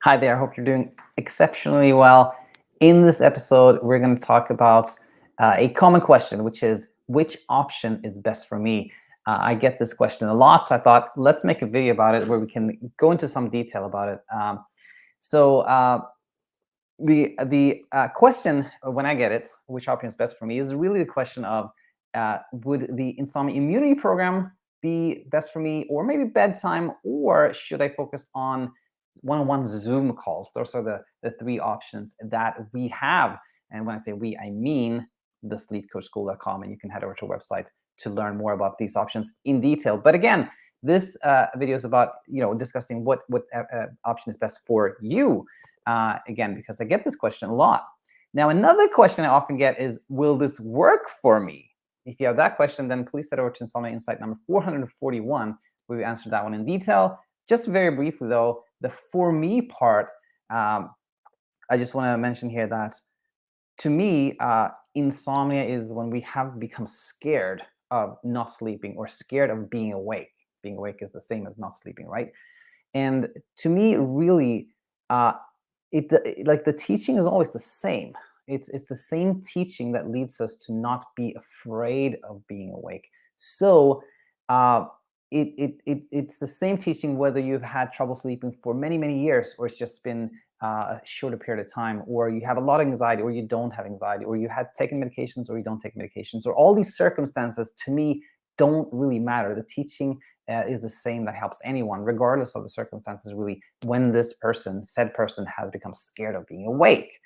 Hi there, I hope you're doing exceptionally well. In this episode, we're going to talk about a common question, which is which option is best for me? I get this question a lot, so I thought let's make a video about it where we can go into some detail about it. So the question when I get it, which option is best for me, is really the question of would the Insomnia Immunity program be best for me, or maybe BedTyme, or should I focus on one-on-one Zoom calls? Those are the three options that we have. And when I say we, I mean the sleepcoachschool.com, and you can head over to our website to learn more about these options in detail. But again, this video is about discussing what option is best for you. Again, because I get this question a lot. Now, another question I often get is, will this work for me? If you have that question, then please head over to Insomnia Insight number 441, where we answer that one in detail. Just very briefly, though, the for me part, I just want to mention here that to me, insomnia is when we have become scared of not sleeping or scared of being awake. Being awake is the same as not sleeping, right? And to me, really, like the teaching is always the same. It's the same teaching that leads us to not be afraid of being awake. So uh, it's the same teaching whether you've had trouble sleeping for many years, or it's just been a shorter period of time, or you have a lot of anxiety, or you don't have anxiety, or you had taken medications, or you don't take medications, or all these circumstances. To me, don't really matter. The teaching is the same that helps anyone, regardless of the circumstances, really, when this person, said person, has become scared of being awake.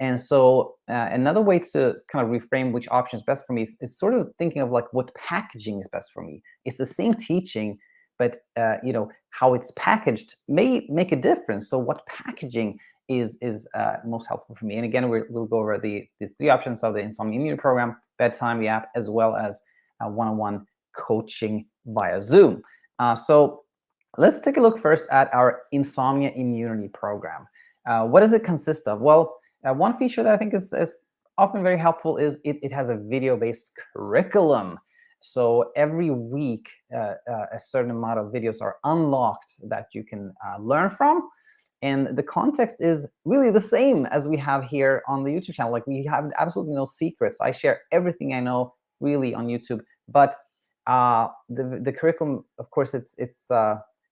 And so another way to kind of reframe which option is best for me is sort of thinking of like what packaging is best for me. It's the same teaching, but how it's packaged may make a difference. So what packaging is most helpful for me? And again, we'll go over these three options of the Insomnia Immunity program, BedTyme, the app, as well as one-on-one coaching via Zoom. So let's take a look first at our Insomnia Immunity program. What does it consist of? Well, one feature that I think is often very helpful is it has a video-based curriculum. So every week, a certain amount of videos are unlocked that you can learn from. And the context is really the same as we have here on the YouTube channel. Like, we have absolutely no secrets. I share everything I know freely on YouTube, but the curriculum, of course, it's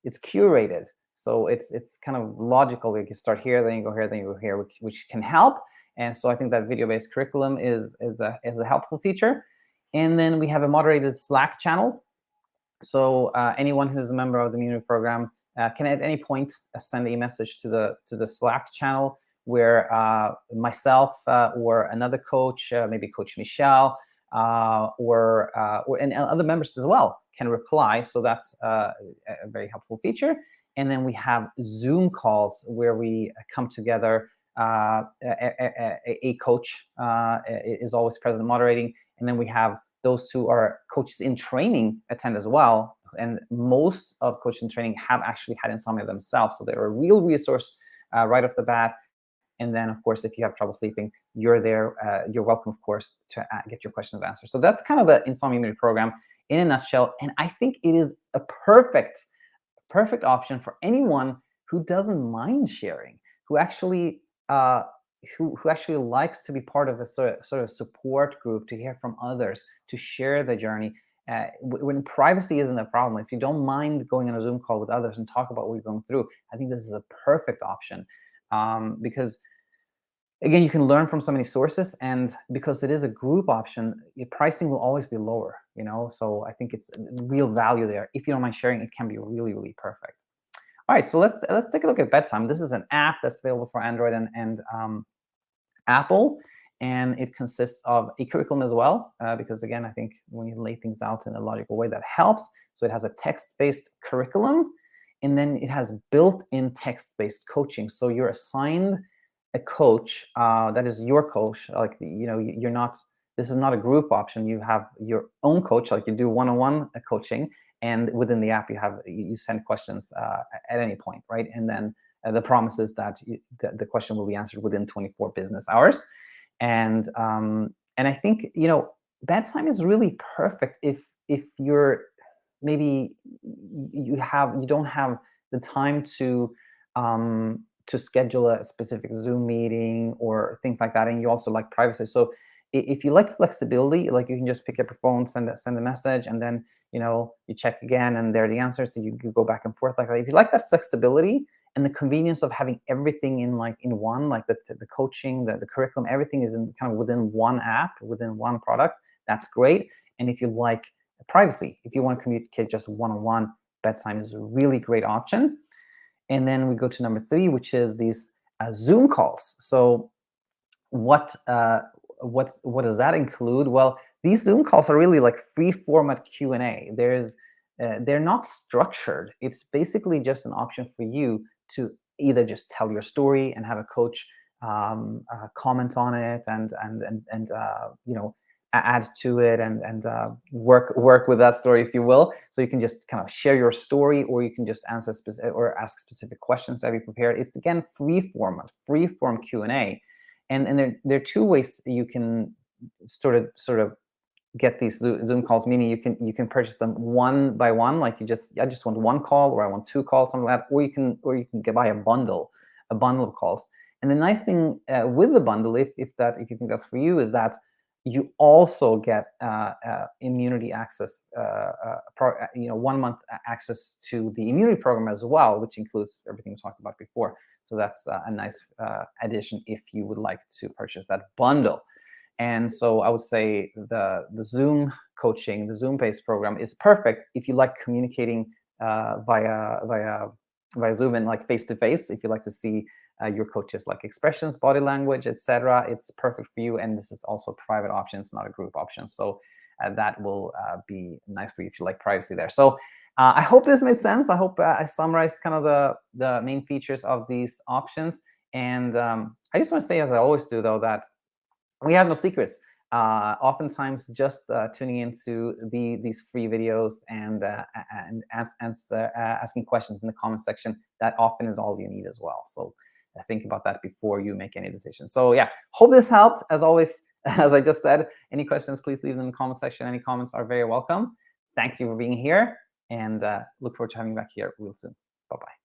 curated. So it's kind of logical. You can start here, then you go here, then you go here, which can help. And so I think that video-based curriculum is a helpful feature. And then we have a moderated Slack channel. So anyone who's a member of the Immunity program can at any point send a message to the Slack channel, where myself or another coach, maybe Coach Michelle, or and other members as well, can reply. So that's a very helpful feature. And then we have Zoom calls where we come together. A coach is always present moderating, and then we have those who are coaches in training attend as well. And most of coaches in training have actually had insomnia themselves, so they're a real resource right off the bat. And then, of course, if you have trouble sleeping, you're there. You're welcome, of course, to get your questions answered. So that's kind of the Insomnia Immunity program in a nutshell. And I think it is a perfect option for anyone who doesn't mind sharing, who actually who actually likes to be part of a sort of support group, to hear from others, to share the journey. When privacy isn't a problem, if you don't mind going on a Zoom call with others and talk about what you're going through, I think this is a perfect option, because again, you can learn from so many sources, and because it is a group option, your pricing will always be lower. So I think it's real value there. If you don't mind sharing, it can be really perfect. All right, so let's take a look at BedTyme. This is an app that's available for Android and Apple, and it consists of a curriculum as well, because again, I think when you lay things out in a logical way, that helps. So it has a text-based curriculum, and then it has built-in text-based coaching. So you're assigned a coach that is your coach. Like, you're not. This is not a group option. You have your own coach, like you do one-on-one coaching, and within the app, you send questions at any point, right? And then the promise is that the question will be answered within 24 business hours. And I think BedTyme is really perfect if you're maybe you don't have the time to to schedule a specific Zoom meeting or things like that, and you also like privacy. So if you like flexibility, like you can just pick up your phone, send a message, and then you check again, and there are the answers. So you go back and forth like that. If you like that flexibility and the convenience of having everything in one, like the coaching, the curriculum, everything is in kind of within one app, within one product, that's great. And if you like privacy, if you want to communicate just one-on-one, BedTyme is a really great option. And then we go to number 3, which is these Zoom calls. So what does that include? Well, these Zoom calls are really like free format Q&A. They're not structured. It's basically just an option for you to either just tell your story and have a coach comment on it, and add to it, and work with that story, if you will. So you can just kind of share your story, or you can just answer or ask specific questions that we prepared. It's again free form Q&A, and there are 2 ways you can sort of get these Zoom calls, meaning you can purchase them one by one, like I just want 1 call, or I want 2 calls, something like that, or you can buy a bundle of calls. And the nice thing with the bundle, if you think that's for you, is that you also get immunity access, 1 month access to the immunity program as well, which includes everything we talked about before. So that's a nice addition if you would like to purchase that bundle. And so I would say the Zoom coaching, the Zoom-based program is perfect if you like communicating via Zoom and like face-to-face. If you like to see your coach's like expressions, body language, etc., it's perfect for you. And this is also a private option. It's not a group option. So that will be nice for you if you like privacy there. So I hope this made sense. I hope I summarized kind of the main features of these options. And I just want to say, as I always do, though, that we have no secrets. Oftentimes, just tuning into these free videos and asking questions in the comment section, that often is all you need as well. So think about that before you make any decisions. So yeah, hope this helped. As always, as I just said, any questions, please leave them in the comment section. Any comments are very welcome. Thank you for being here, and look forward to having you back here real soon. Bye-bye.